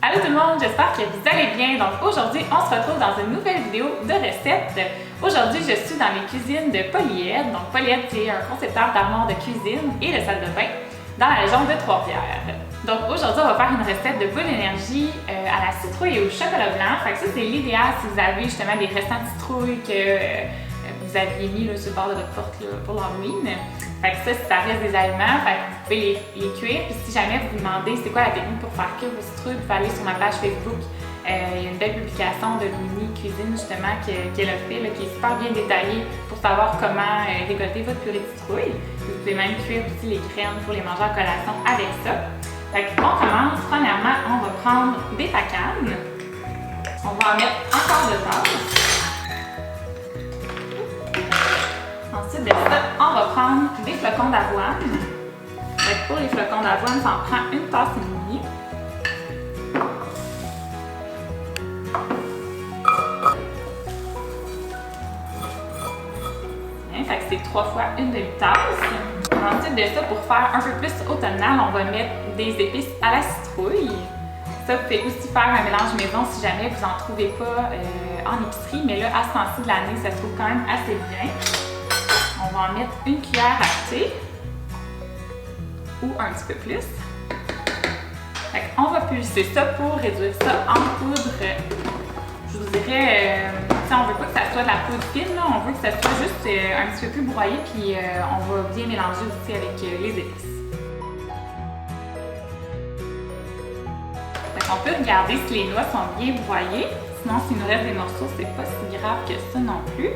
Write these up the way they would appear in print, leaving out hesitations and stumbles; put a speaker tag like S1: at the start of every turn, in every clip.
S1: Allô tout le monde, j'espère que vous allez bien. Donc aujourd'hui, on se retrouve dans une nouvelle vidéo de recettes. Aujourd'hui, je suis dans les cuisines de Polyède. Donc Polyède, c'est un concepteur d'armoires de cuisine et de salle de bain dans la région de Trois-Rivières. Donc aujourd'hui, on va faire une recette de boule d'énergie à la citrouille et au chocolat blanc. Fait que ça, c'est l'idéal si vous avez justement des restants de citrouille que vous aviez mis là, sur le bord de votre porte là, pour l'Halloween. Fait que ça reste des aliments, fait que vous pouvez les cuire. Puis si jamais vous vous demandez c'est quoi la technique pour faire cuire vos citrouilles, vous pouvez aller sur ma page Facebook. Il y a une belle publication de Lounie Cuisine justement qu'elle a fait, là, qui est super bien détaillée pour savoir comment récolter votre purée de citrouille. Vous pouvez même cuire aussi les crèmes pour les manger en collation avec ça. Fait qu'on commence. Premièrement, on va prendre des pacanes. On va en mettre encore de tasse. Ensuite de ça, on va prendre des flocons d'avoine. Pour les flocons d'avoine, ça en prend une tasse et demie. Fait que c'est 3 fois une demi-tasse. Ensuite de ça, pour faire un peu plus automnal, on va mettre des épices à la citrouille. Ça, vous pouvez aussi faire un mélange maison si jamais vous n'en trouvez pas en épicerie, mais là, à ce temps-ci de l'année, ça se trouve quand même assez bien. On va en mettre une cuillère à thé ou un petit peu plus. On va pulser ça pour réduire ça en poudre. Je vous dirais, on veut pas que ça soit de la poudre fine, là, on veut que ça soit juste un petit peu plus broyé, puis on va bien mélanger aussi avec les épices. On peut regarder si les noix sont bien broyées, sinon s'il nous reste des morceaux, c'est pas si grave que ça non plus.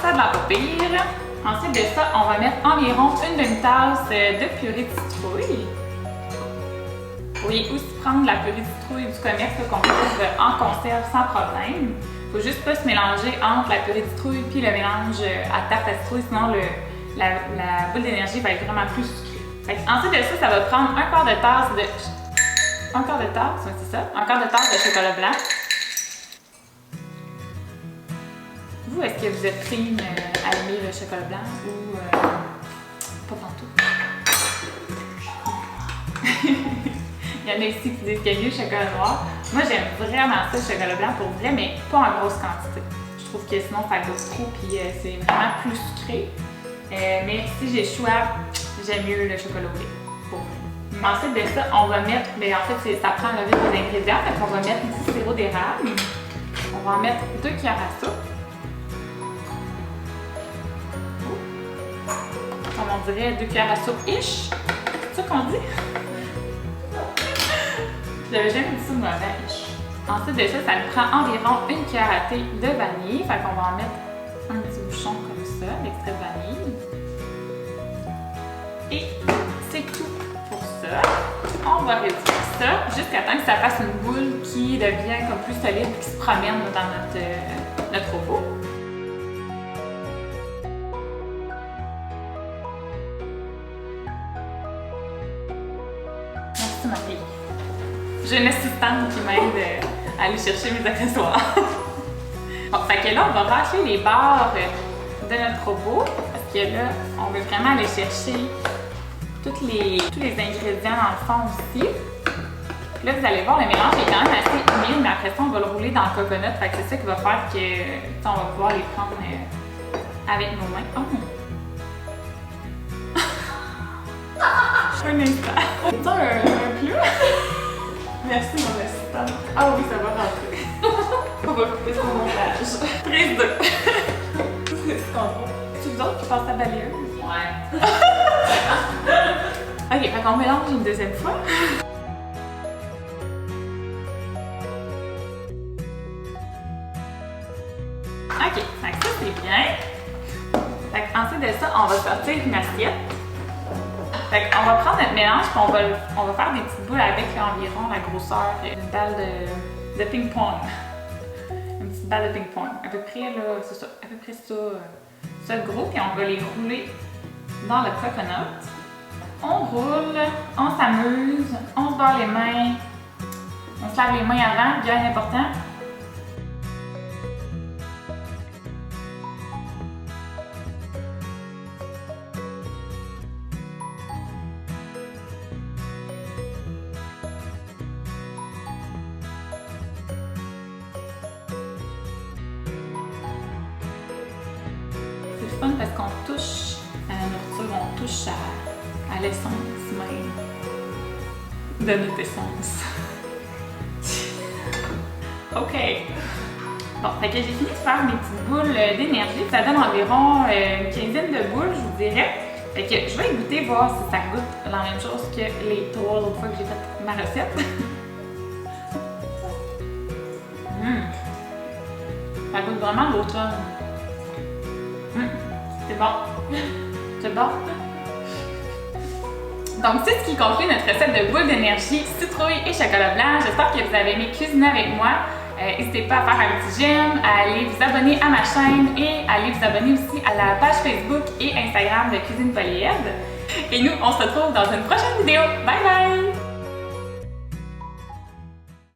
S1: Ça de la pas pire. Ensuite de ça, on va mettre environ une demi-tasse de purée de citrouille. Vous pourriez aussi prendre la purée de citrouille du commerce qu'on trouve en conserve sans problème. Il ne faut juste pas se mélanger entre la purée de citrouille et le mélange à tarte à citrouille, sinon la boule d'énergie va être vraiment plus sucrée. Ensuite de ça, ça va prendre un quart de tasse de... Un quart de tasse, oui, c'est ça. Un quart de tasse de chocolat blanc. Vous, est-ce que vous êtes team à aimer le chocolat blanc ou pas pantoute? Il y en a ici qui disent qu'il y a mieux le chocolat noir. Moi, j'aime vraiment ça, le chocolat blanc pour vrai, mais pas en grosse quantité. Je trouve que sinon, ça goûte trop puis c'est vraiment plus sucré. Mais si j'ai le choix, j'aime mieux le chocolat au lait. Pour vrai. Ensuite de ça, on va mettre, mais en fait, ça prend le reste des ingrédients. Donc, on va mettre du sirop d'érable. On va en mettre 2 cuillères à soupe. Comme on dirait 2 cuillères à soupe-ish. C'est ça qu'on dit? J'avais jamais dit ça de moi, ish. Ensuite de ça, ça nous prend environ une cuillère à thé de vanille. Fait qu'on va en mettre un petit bouchon comme ça, l'extrait de vanille. Et c'est tout pour ça. On va réduire ça jusqu'à temps que ça fasse une boule qui devient comme plus solide, qui se promène dans notre robot. Merci Marie. J'ai une assistante qui m'aide à aller chercher mes accessoires. Bon, fait que là, on va râcher les barres de notre robot parce que là, on veut vraiment aller chercher tous les ingrédients dans le fond aussi. Puis là, vous allez voir, le mélange est quand même assez humide, mais après ça, on va le rouler dans le coconut. Fait que c'est ça qui va faire que on va pouvoir les prendre avec nos mains. Oh! Un instant. C'est un plat? Merci mon assistant. Ah oui, ça va rentrer. On va couper son montage. Prise 2. C'est ce qu'on voit. C'est vous autres qui passent la balayeuse? Ouais. Ok, fait qu'on mélange une deuxième fois. Ok, fait que ça c'est bien. Fait ensuite de ça, on va sortir une assiette. Fait qu'on va prendre notre mélange et on va faire des petites boules avec environ la grosseur d'une balle de ping-pong. Une petite balle de ping-pong. À peu près là, c'est ça, à peu près ça gros, puis on va les rouler dans le coconut. On roule, on s'amuse, on se barre les mains, on se lave les mains avant, bien important. parce qu'on touche à la nourriture, on touche à l'essence même de notre essence. OK. Bon, fait que j'ai fini de faire mes petites boules d'énergie. Ça donne environ une quinzaine de boules, je vous dirais. Fait que je vais y goûter, voir si ça goûte la même chose que les 3 autres fois que j'ai fait ma recette. Ça goûte vraiment l'automne. C'est bon. C'est bon. Donc, c'est ce qui conclut notre recette de boules d'énergie, citrouille et chocolat blanc. J'espère que vous avez aimé cuisiner avec moi. N'hésitez pas à faire un petit j'aime, à aller vous abonner à ma chaîne et à aller vous abonner aussi à la page Facebook et Instagram de Cuisine Polyèdre. Et nous, on se retrouve dans une prochaine vidéo. Bye bye!